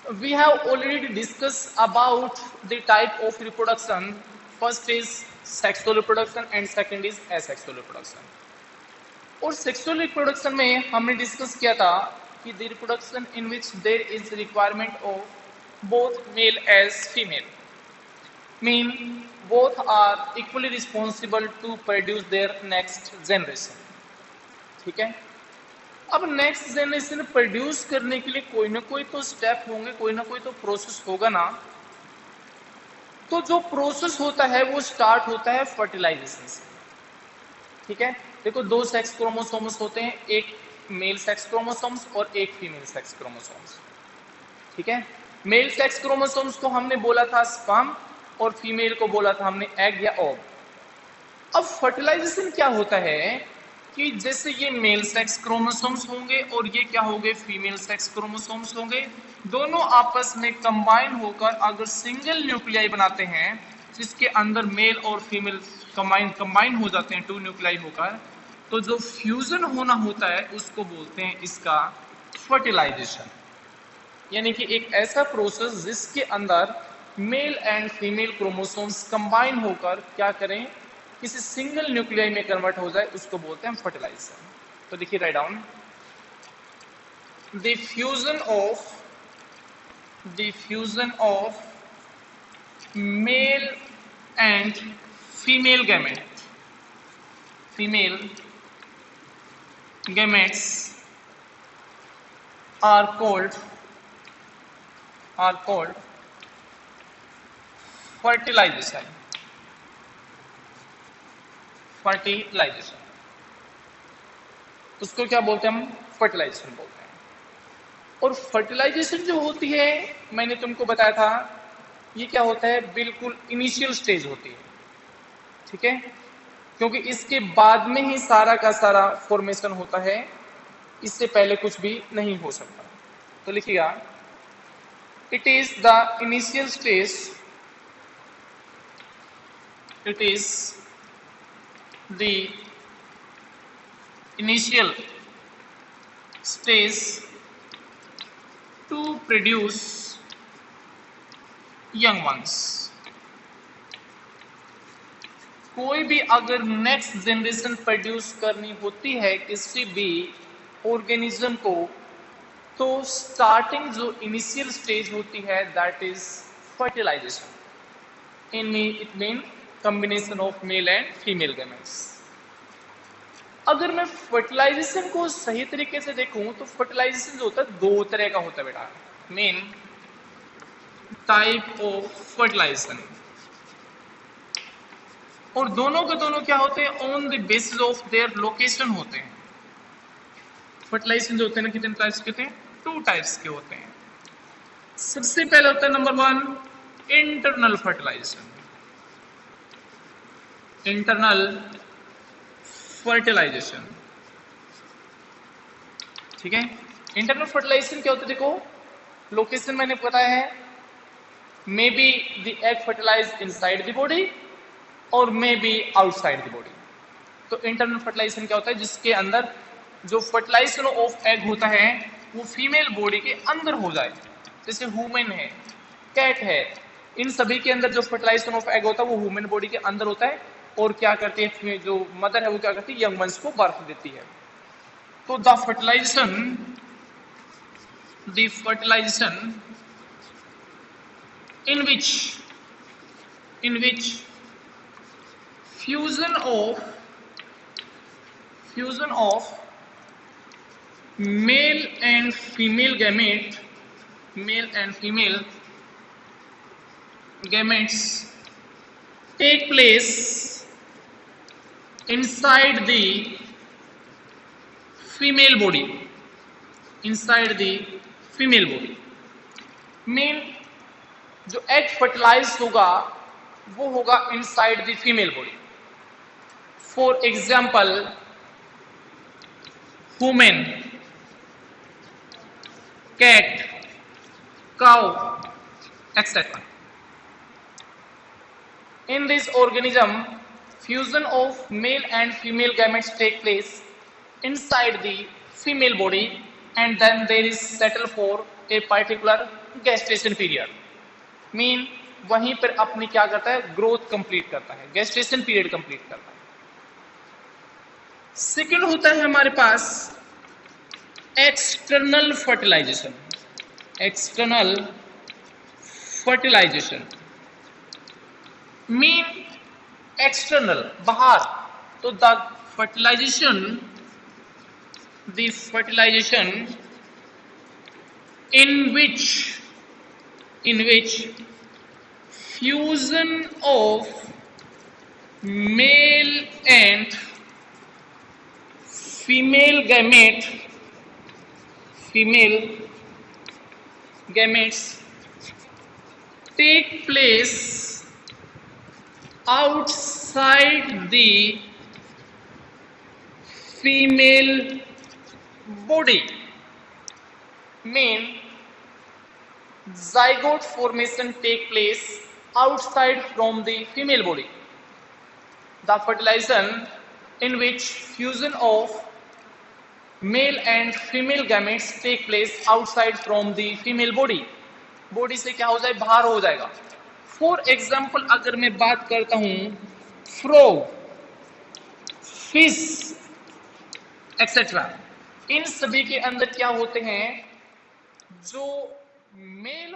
We have already discussed about the type of reproduction. First is sexual reproduction and second is asexual reproduction. और sexual reproduction में हमने discuss किया था कि the reproduction in which there is requirement of both male as female mean both are equally responsible to produce their next generation. ठीक है. अब next generation produce करने के लिए कोई ना कोई तो स्टेप होंगे, कोई ना कोई तो प्रोसेस होगा ना. तो जो प्रोसेस होता है वो स्टार्ट होता है फर्टिलाइजेशन से. ठीक है. देखो दो सेक्स क्रोमोसोम्स होते हैं, एक मेल सेक्स क्रोमोसोम्स और एक फीमेल सेक्स क्रोमोसोम्स. ठीक है. मेल सेक्स क्रोमोसोम्स को हमने बोला था स्पर्म और फीमेल को बोला था हमने एग या ओव. अब फर्टिलाइजेशन क्या होता है कि जैसे ये मेल सेक्स क्रोमोसोम्स होंगे और ये क्या होंगे फीमेल सेक्स क्रोमोसोम्स होंगे, दोनों आपस में कंबाइन होकर अगर सिंगल न्यूक्लियाई बनाते हैं जिसके अंदर मेल और फीमेल कंबाइन हो जाते हैं, टू न्यूक्लियाई होकर, तो जो फ्यूजन होना होता है उसको बोलते हैं इसका फर्टिलाइजेशन. यानी कि एक ऐसा प्रोसेस जिसके अंदर mail and female chromosomes combine होकर क्या करें, किसी सिंगल न्यूक्लियाई में कन्वर्ट हो जाए, उसको बोलते हैं फर्टिलाइजेशन. तो देखिए write down the fusion of male and female gametes are called fertilization. उसको क्या बोलते हैं हम, फर्टिलाइजेशन बोलते हैं. और फर्टिलाइजेशन जो होती है मैंने तुमको बताया था ये क्या होता है, बिल्कुल इनिशियल स्टेज होती है. ठीक है. क्योंकि इसके बाद में ही सारा का सारा फॉर्मेशन होता है, इससे पहले कुछ भी नहीं हो सकता. तो लिखिएगा it is the initial stage, it is the initial stage to produce young ones. कोई भी अगर नेक्स्ट जनरेशन प्रोड्यूस करनी होती है किसी भी ऑर्गेनिज्म को, तो स्टार्टिंग जो इनिशियल स्टेज होती है that is fertilization. It mean combination of male and female gametes. अगर मैं फर्टिलाइजेशन को सही तरीके से देखूं तो फर्टिलाइजेशन जो होता है दो तरह का होता है बेटा. मेन टाइप ऑफ फर्टिलाइजेशन, और दोनों के दोनों क्या होते हैं, on the basis of their location होते हैं. फर्टिलाइजेशन जो होते हैं ना कितने टाइप्स के होते हैं, टू टाइप्स के होते हैं. सबसे पहले होता है number one internal fertilization. Internal fertilization. ठीक है. इंटरनल फर्टिलाइजेशन क्या होता है, देखो लोकेशन मैंने बताया है, maybe the egg fertilize inside the body और maybe outside the body. तो इंटरनल फर्टिलाइजेशन क्या होता है, जिसके अंदर जो फर्टिलाइजेशन ऑफ एग होता है वो फीमेल बॉडी के अंदर हो जाए. जैसे ह्यूमन है, कैट है, इन सभी के अंदर जो फर्टिलाइजेशन ऑफ एग होता है वो ह्यूमन बॉडी के अंदर होता है. और क्या करती है, जो मदर है वो क्या करती है, यंग वंस को बर्थ देती है. तो the fertilization in which fusion of male and female gametes take place inside the female body. Main जो एग फर्टिलाइज होगा वो होगा inside the female body. For example human, cat, cow etcetera. In this organism, fusion of male and female gametes take place inside the female body, and then there is settle for a particular gestation period, mean वहीं पर अपनी क्या करता है, growth complete करता है, gestation period complete करता है। सेकंड होता है हमारे पास external fertilization. External fertilization mean external, बाहर, तो the fertilization in which fusion of male and female gametes take place outside the female body, mean zygote formation take place outside from the female body. The fertilization in which fusion of male and female gametes take place outside from the female body. Body से क्या हो जाए, बाहर हो जाएगा। For example अगर मैं बात करता हूं फ्रॉग, फिश एक्सेट्रा, इन सभी के अंदर क्या होते हैं, जो मेल